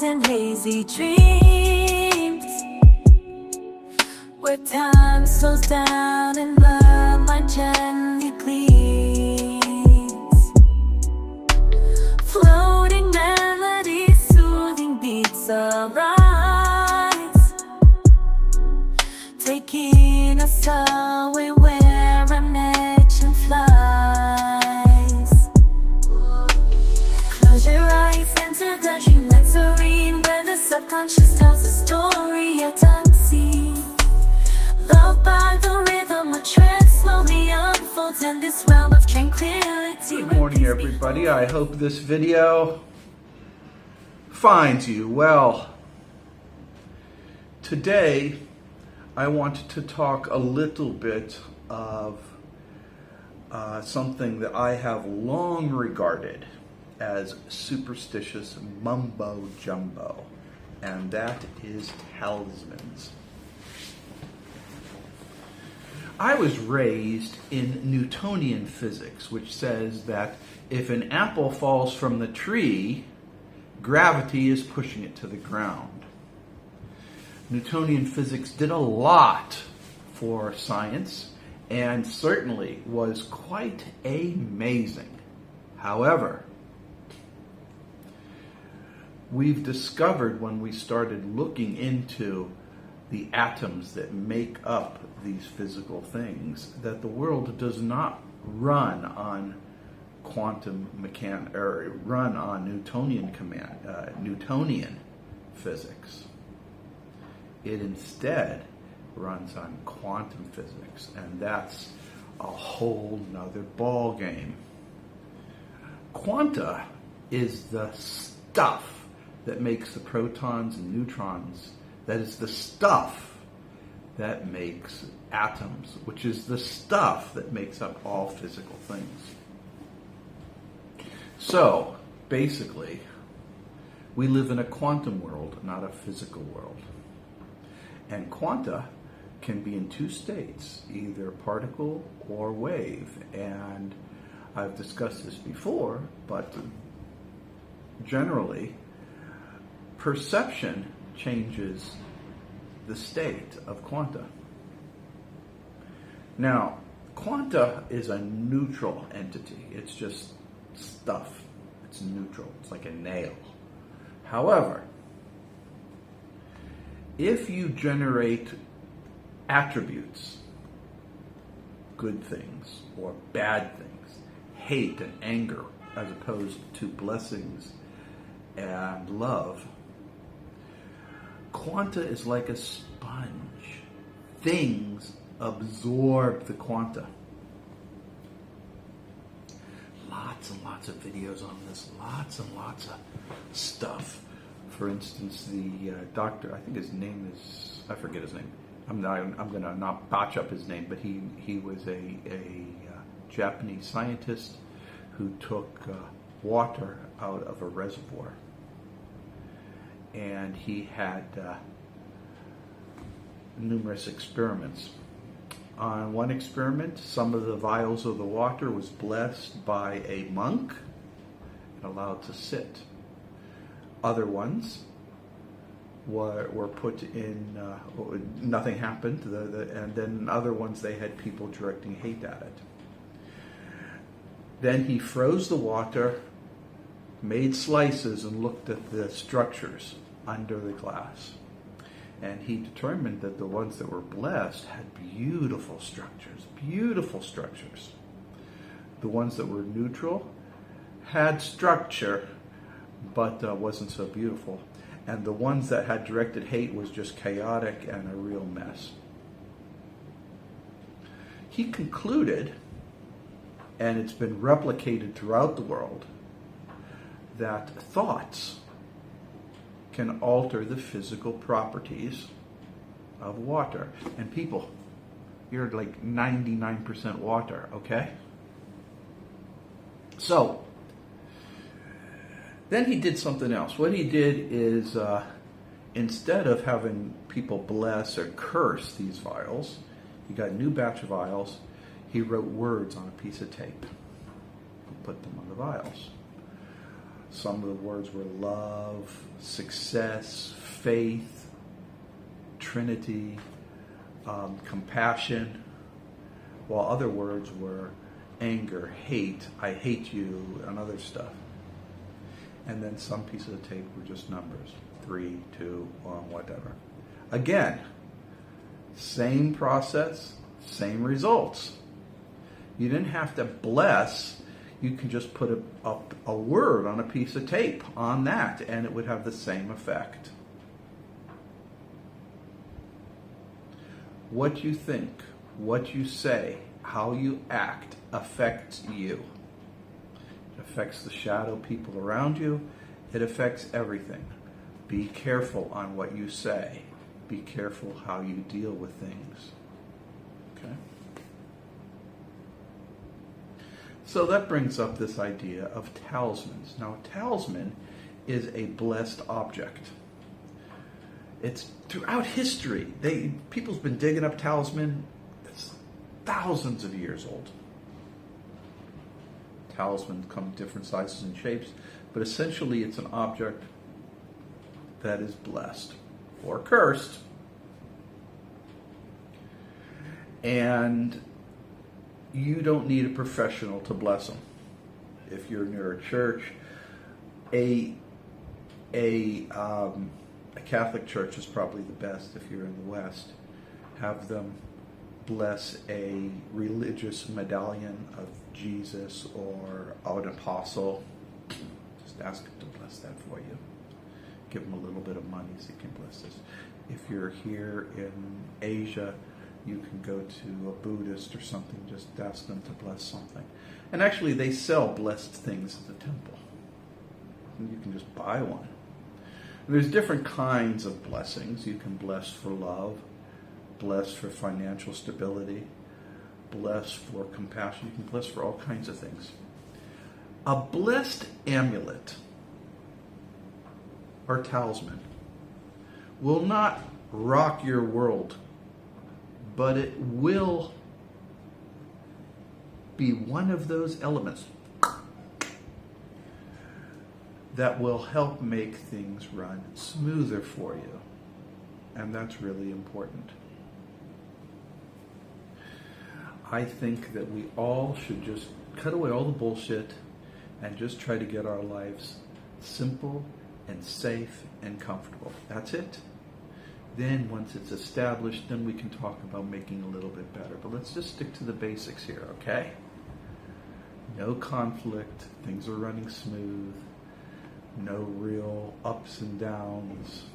and hazy dreams, where time slows down and the light gently gleams. Floating melodies, soothing beats arise, taking us away where imagination flies. Close your eyes, enter the dreamland serene, where the subconscious tells a story yet unseen. Loved by the rhythm, a trance slowly unfolds in this realm of tranquility. Good morning, everybody. I hope this video finds you well. Today, I want to talk a little bit of something that I have long regarded as superstitious mumbo jumbo, and that is talismans. I was raised in Newtonian physics, which says that if an apple falls from the tree, gravity is pushing it to the ground. Newtonian physics did a lot for science and certainly was quite amazing. However, we've discovered when we started looking into the atoms that make up these physical things that the world does not run on quantum mechanics or run on Newtonian physics. It instead runs on quantum physics, and that's a whole nother ball game. Quanta is the stuff that makes the protons and neutrons. That is the stuff that makes atoms, which is the stuff that makes up all physical things. So, basically, we live in a quantum world, not a physical world. And quanta can be in two states, either particle or wave. And I've discussed this before, but generally, perception changes the state of quanta. Now, quanta is a neutral entity. It's just stuff. It's neutral. It's like a nail. However, if you generate attributes, good things or bad things, hate and anger, as opposed to blessings and love, quanta is like a sponge. Things absorb the quanta. Lots and lots of videos on this, lots and lots of stuff. For instance, the doctor, I think his name is, I forget his name. I'm going to not botch up his name, but he was a Japanese scientist who took water out of a reservoir. And he had numerous experiments. On one experiment, some of the vials of the water was blessed by a monk and allowed to sit. Other ones were put in, nothing happened, and then other ones they had people directing hate at it. Then he froze the water, made slices, and looked at the structures under the glass. And he determined that the ones that were blessed had beautiful structures, beautiful structures. The ones that were neutral had structure, but wasn't so beautiful. And the ones that had directed hate was just chaotic and a real mess. He concluded, and it's been replicated throughout the world, that thoughts can alter the physical properties of water. And people, you're like 99% water, okay? So, then he did something else. What he did is, instead of having people bless or curse these vials, he got a new batch of vials. He wrote words on a piece of tape and put them on the vials. some of the words were love, success, faith, Trinity, compassion, while other words were anger, hate, I hate you, and other stuff. And then some pieces of tape were just numbers, 3, 2, 1, whatever. Again, same process, same results. You didn't have to bless. You can just put a word on a piece of tape on that, and it would have the same effect. What you think, what you say, how you act affects you. It affects the shadow people around you. It affects everything. Be careful on what you say. Be careful how you deal with things. Okay? So that brings up this idea of talismans. Now, a talisman is a blessed object. It's throughout history. People's been digging up talisman. It's thousands of years old. Talismans come in different sizes and shapes, but essentially it's an object that is blessed or cursed. And you don't need a professional to bless them. If you're near a church, a Catholic church is probably the best if you're in the West. Have them bless a religious medallion of Jesus or an apostle. Just ask them to bless that for you. Give them a little bit of money so you can bless this. If you're here in Asia, you can go to a Buddhist or something, just ask them to bless something. And actually, they sell blessed things at the temple. And you can just buy one. And there's different kinds of blessings. You can bless for love, bless for financial stability, bless for compassion. You can bless for all kinds of things. A blessed amulet or talisman will not rock your world, but it will be one of those elements that will help make things run smoother for you. And that's really important. I think that we all should just cut away all the bullshit and just try to get our lives simple and safe and comfortable. That's it. Then once it's established, then we can talk about making a little bit better. But let's just stick to the basics here, okay? No conflict. Things are running smooth. No real ups and downs.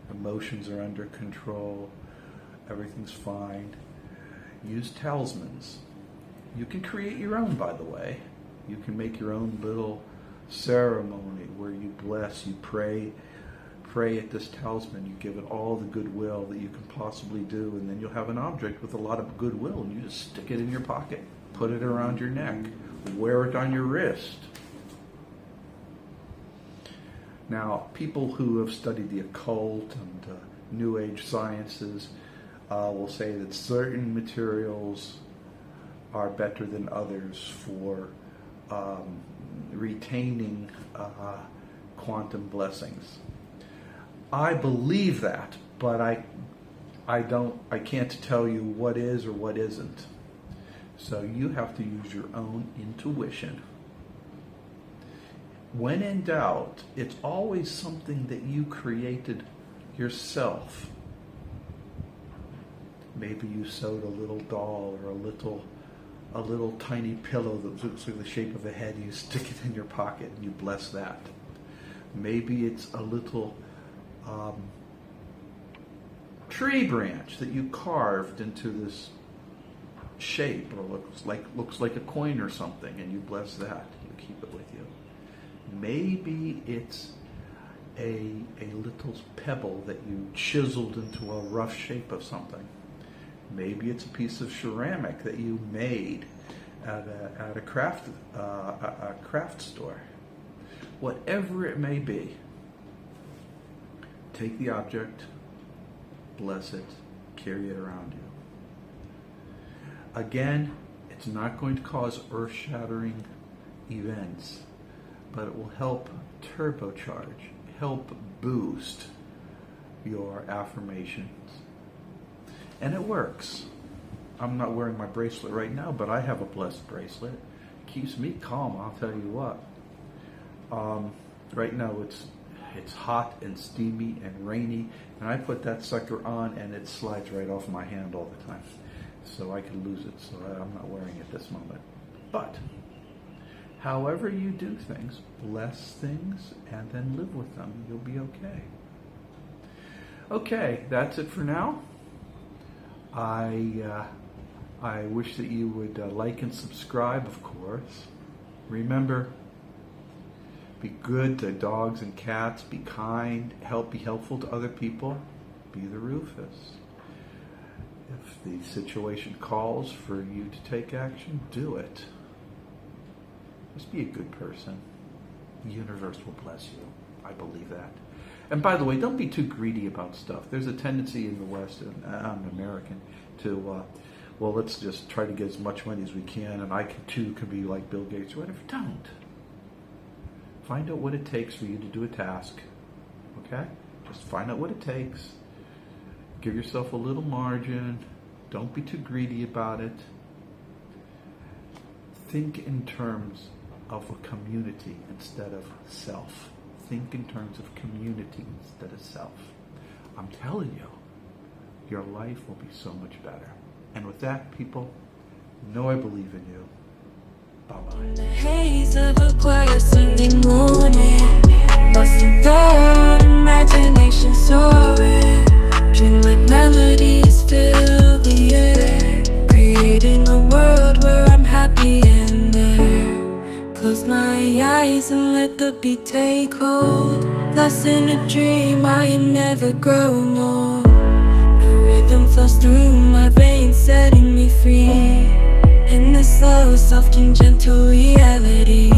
Emotions are under control. Everything's fine. Use talismans. You can create your own, by the way. You can make your own little ceremony where you bless, you pray at this talisman, you give it all the goodwill that you can possibly do, and then you'll have an object with a lot of goodwill, and you just stick it in your pocket, put it around your neck, wear it on your wrist. Now, people who have studied the occult and New Age sciences will say that certain materials are better than others for retaining quantum blessings. I believe that, but I can't tell you what is or what isn't. So you have to use your own intuition. When in doubt, it's always something that you created yourself. Maybe you sewed a little doll or a little tiny pillow that looks like the shape of a head. You stick it in your pocket and you bless that. Maybe it's a little tree branch that you carved into this shape, or looks like a coin or something, and you bless that. You keep it with you. Maybe it's a little pebble that you chiseled into a rough shape of something. Maybe it's a piece of ceramic that you made at a craft store. Whatever it may be, take the object, bless it, carry it around you. Again, it's not going to cause earth-shattering events, but it will help turbocharge, help boost your affirmations. And it works. I'm not wearing my bracelet right now, but I have a blessed bracelet. It keeps me calm, I'll tell you what. Right now it's hot and steamy and rainy, and I put that sucker on and it slides right off my hand all the time. So I could lose it, so I'm not wearing it this moment. But however you do things, bless things and then live with them. You'll be okay. Okay, that's it for now. I wish that you would like and subscribe, of course. Remember, be good to dogs and cats. Be kind. Be helpful to other people. Be the Rufus. If the situation calls for you to take action, do it. Just be a good person. The universe will bless you. I believe that. And by the way, don't be too greedy about stuff. There's a tendency in the West, and I'm American, to, well, let's just try to get as much money as we can, and I too can be like Bill Gates or whatever. Don't. Find out what it takes for you to do a task. Okay? Just find out what it takes. Give yourself a little margin. Don't be too greedy about it. Think in terms of a community instead of self. Think in terms of community instead of self. I'm telling you, your life will be so much better. And with that, people, know I believe in you. Bye-bye. In the haze of a quiet Sunday morning, lost in thought, imagination soaring, dreamlike melodies fill the air, creating a world where I'm happy and there. Close my eyes and let the beat take hold. Lost in a dream, I am never growing old. The rhythm flows through my veins, setting me free. In this slow, soft and gentle reality.